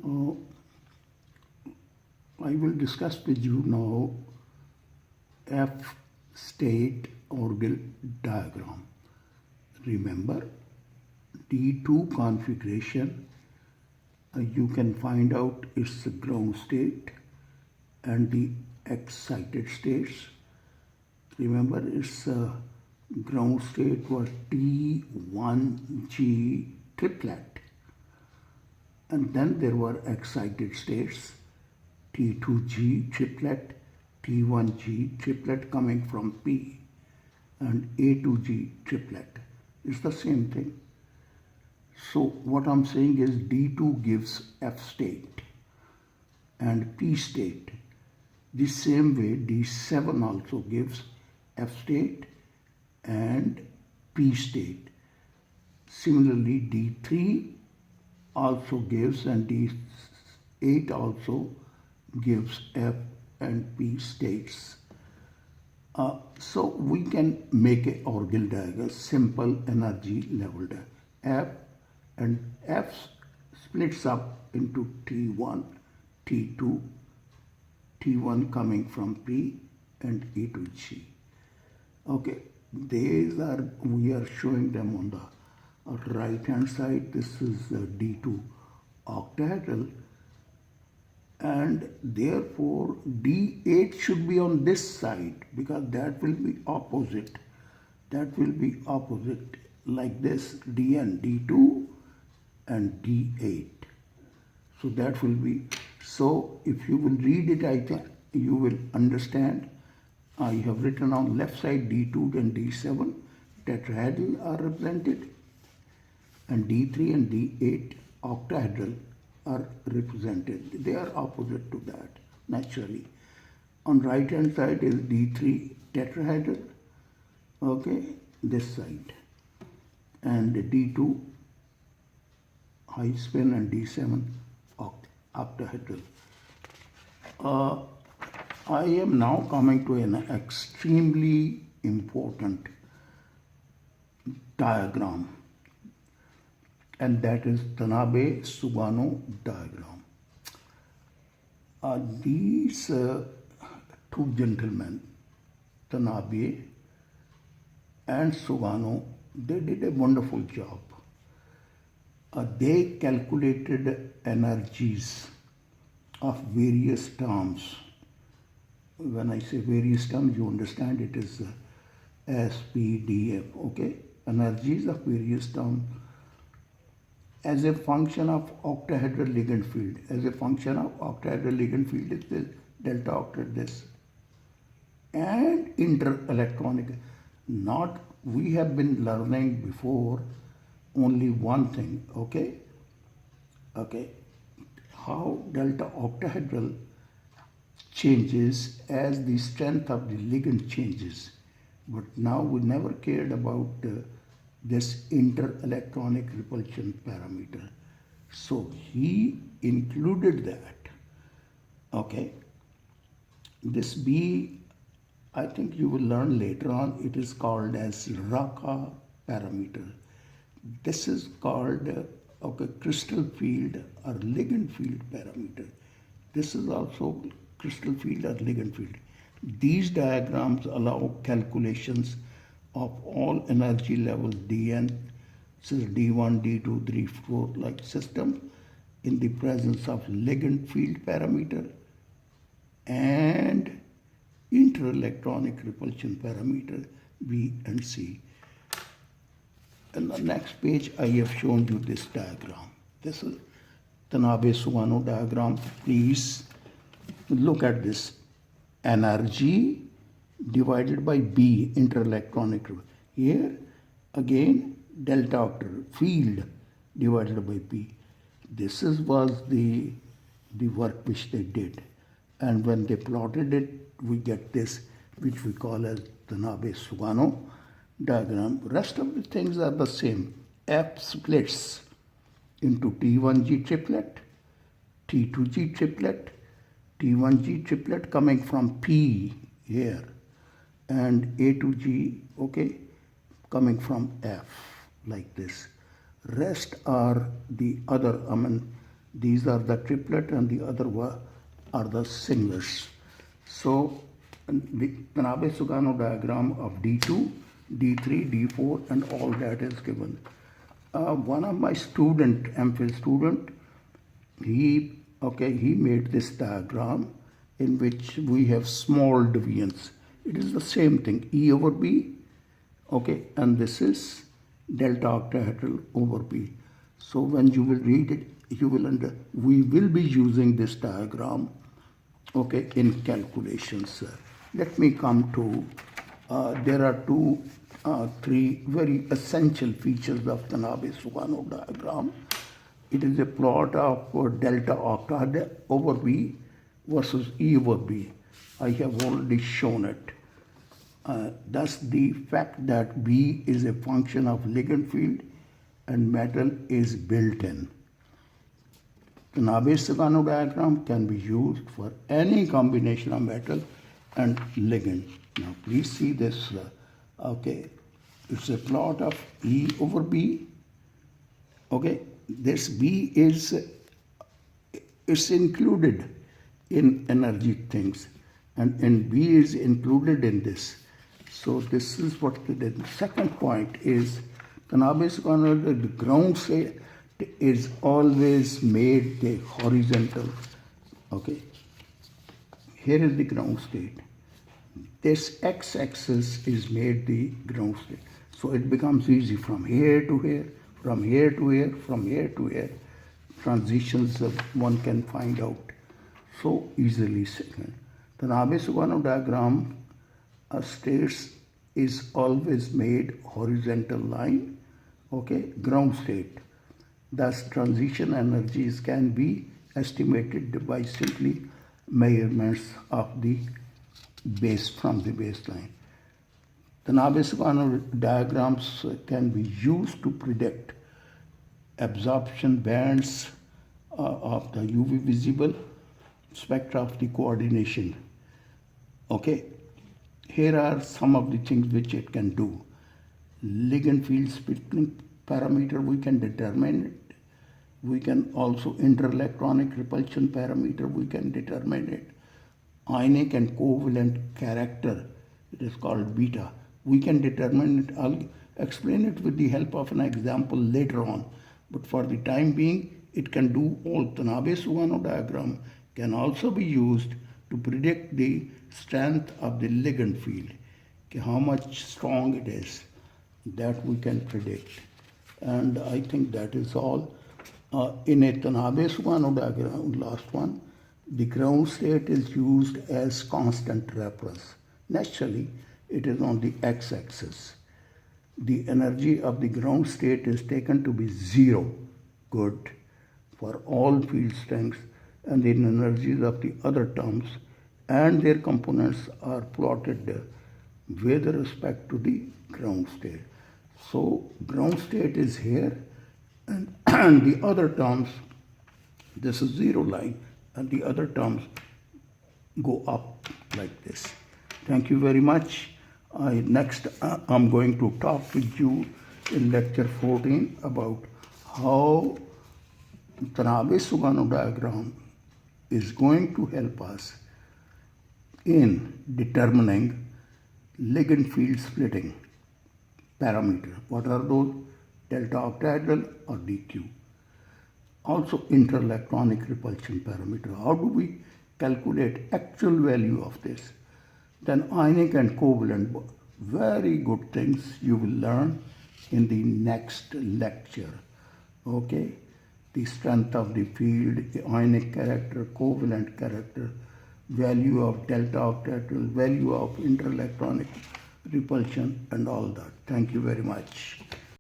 Uh, I will discuss with you now F state orbital diagram. Remember D2 configuration, you can find out its ground state and the excited states. Remember its ground state was T1G triplet, and then there were excited states T2G triplet, T1G triplet coming from P, and A2G triplet. It's the same thing. So what I'm saying is D2 gives F state and P state. The same way D7 also gives F state and P state. Similarly D3 also gives and D8 also gives F and P states. So we can make a orbital diagram, simple energy level diagram. F and F splits up into T1, T2, T1 coming from P and E to G. Okay, we are showing them on the right hand side. This is D2 octahedral, and therefore D8 should be on this side because that will be opposite. That will be opposite like this, DN, D2 and D8. So that will be, so if you will read it, I think you will understand. I have written on left side D2 and D7 tetrahedral are represented, and D3 and D8 octahedral are represented. They are opposite to that naturally. On right hand side is D3 tetrahedral, okay, this side, and D2 high spin and D7 octahedral. I am now coming to an extremely important diagram, and that is Tanabe-Sugano diagram. These two gentlemen, Tanabe and Sugano, they did a wonderful job. They calculated energies of various terms. When I say various terms, you understand it is S, P, D, F, okay? Energies of various terms as a function of octahedral ligand field. As a function of octahedral ligand field is this, delta octet this. And interelectronic. Not, we have been learning before only one thing, okay? Okay. How delta octahedral changes as the strength of the ligand changes. But now we never cared about this interelectronic repulsion parameter. So he included that. Okay. This B, I think you will learn later on, it is called as Raka parameter. This is called crystal field or ligand field parameter. This is also crystal field or ligand field. These diagrams allow calculations of all energy levels Dn, this is D1, D2, 3, 4 like system in the presence of ligand field parameter and interelectronic repulsion parameter B and C. In the next page, I have shown you this diagram. This is Tanabe-Sugano diagram. Please look at this. Energy divided by B, interelectronic. Here, again, delta octet, field divided by P. This was the work which they did. And when they plotted it, we get this, which we call as Tanabe-Sugano diagram. Rest of the things are the same. F splits into T1G triplet, T2G triplet, T1G triplet coming from P here, and A2G, okay, coming from F like this. Rest are the other, These are the triplet and the other are the singlets. So the Tanabe-Sugano diagram of D2, D3, D4 and all that is given. One of my student, MPhil student, he made this diagram in which we have small deviance. It is the same thing, E over B, okay, and this is delta octahedral over B. So when you will read it, you will we will be using this diagram, okay, in calculations. Let me come to, there are three very essential features of Tanabe-Sugano diagram. It is a plot of delta octahedral over B versus E over B. I have already shown it. Thus, the fact that B is a function of ligand field and metal is built in. The Tanabe-Sugano diagram can be used for any combination of metal and ligand. Now, please see this. Okay, it's a plot of E over B. Okay, this B is included in energy things, and B is included in this. So this is what the second point is. Tanabe-Sugano, the ground state is always made the horizontal. Okay, here is the ground state. This x-axis is made the ground state. So it becomes easy from here to here, from here to here, from here to here. Transitions one can find out so easily. The Tanabe-Sugano diagram states is always made horizontal line, okay, ground state. Thus, transition energies can be estimated by simply measurements of the base from the baseline. The Tanabe-Sugano diagrams can be used to predict absorption bands of the UV visible spectra of the coordination. Okay, here are some of the things which it can do. Ligand field splitting parameter, we can determine it. We can also interelectronic repulsion parameter, we can determine it. Ionic and covalent character, it is called beta. We can determine it. I'll explain it with the help of an example later on. But for the time being, it can do all. Tanabe-Sugano diagram can also be used to predict the strength of the ligand field, how much strong it is. That we can predict. And I think that is all. In a Tanabe-Sugano diagram, last one, the ground state is used as constant reference. Naturally, it is on the x-axis. The energy of the ground state is taken to be zero, good, for all field strengths, and the energies of the other terms and their components are plotted with respect to the ground state. So ground state is here, and the other terms, this is zero line, and the other terms go up like this. Thank you very much. Next, I'm going to talk with you in lecture 14 about how Tanabe-Sugano diagram is going to help us in determining ligand field splitting parameter. What are those? Delta octahedral or DQ. Also interelectronic repulsion parameter. How do we calculate actual value of this? Then ionic and covalent, very good things you will learn in the next lecture. Okay, the strength of the field, the ionic character, covalent character, value of delta octahedral, value of interelectronic repulsion and all that. Thank you very much.